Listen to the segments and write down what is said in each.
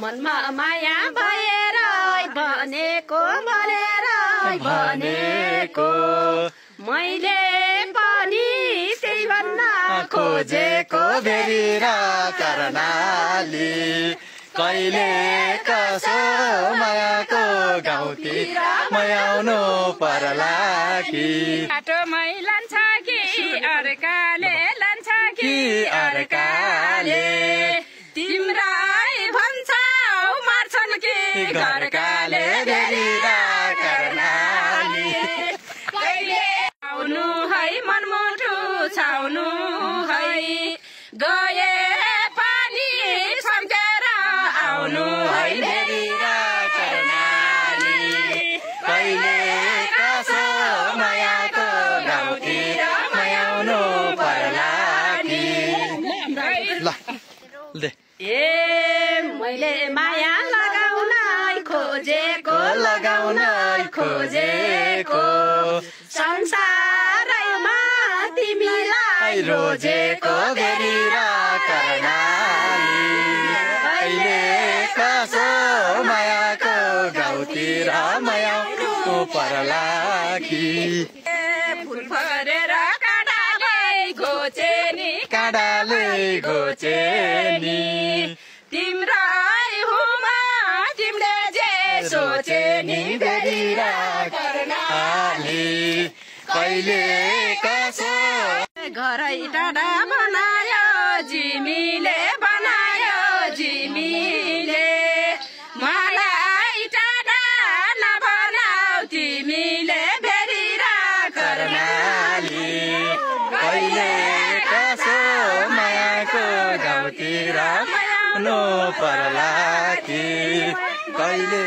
मनमा माया भएर भनेको मैले पनि त्यही भन्न खोजेको भेरिर कर्णाली कहिले कसो मायाको गाउँतिर मयाउनु पर्ला कि बाटोमै लान्छ कि अर्काले लान्छ कि अर्काले तिम्रै भन्छौ मार्छन् कि घरकाले भेरिर कर्णाली कहिले आउनु है मनमुटु छाउनु है गए पानी सम्झेर आउनु है भेरिर कर्णाली कहिले कसो मायाको गाउँतिर मयाउनु पर्ला कि मैले माया लगाउन खोजेको संसारमा तिमीलाई रोजेको भेरिर कर्णाली कहिले कसो मायाको गाउँतिर मयाउनु पर्ला कि फुल भरेर काँडाले घोचेनी तिम्रै हुमा तिमीले जे सोचेनी भेरिर कर्णाली कहिले कसो घरै टाढा बनायो जिमीले मलाई टाढा नबनाऊ तिमीले भेरिर कर्णाली कहिले कसो मायाको गाउँतिर मयाउनु पर्ला कि कहिले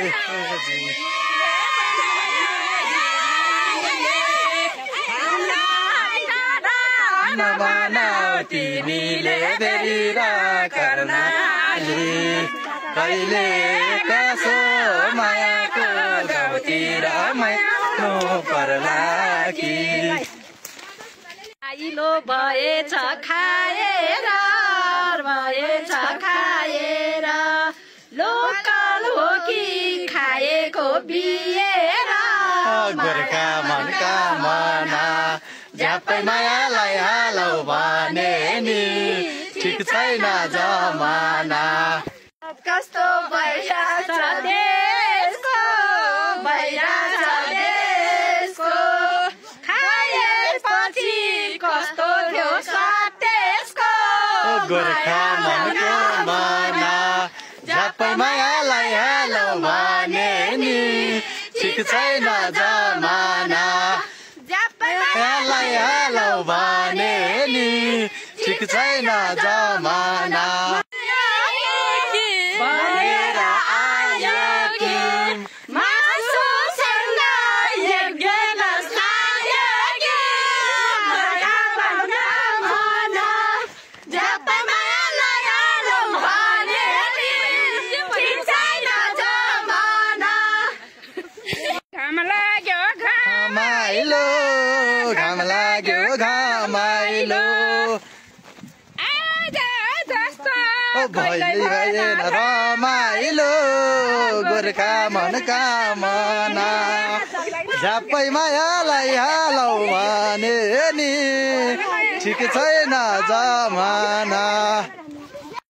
नबनाऊ तिमीले भेरिर कर्णाली कहिले कसो मायाको गाउँतिर मयाउनु पर्ला कि आइलो भएछ खाएर लोकल हो कि खाएको बिएर गोर्खा मनका मना झ्याप्पै मायालाई हालौ भने नि ठिक छैन जमाना कस्तो भइरहेछ देशको खाएपछि कस्तो थियो स्वाद त्यसको गोर्खा मनका मना झ्याप्पै मायालाई हालौ भने नि ठिक छैन जमाना मायालाई हालौ भने नि ठिक छैन जमाना भनेर आयो कि मासुसँग एक गिलास खायो कि मन झ्याप्पै मायालाई हालौ भने नि ठिक छैन जमाना घाम लाग्यो घामाइलो भइरहेन रमाइलो गोर्खा मनका मना झ्याप्पै मायालाई हालौ भने नि ठिक छैन जमाना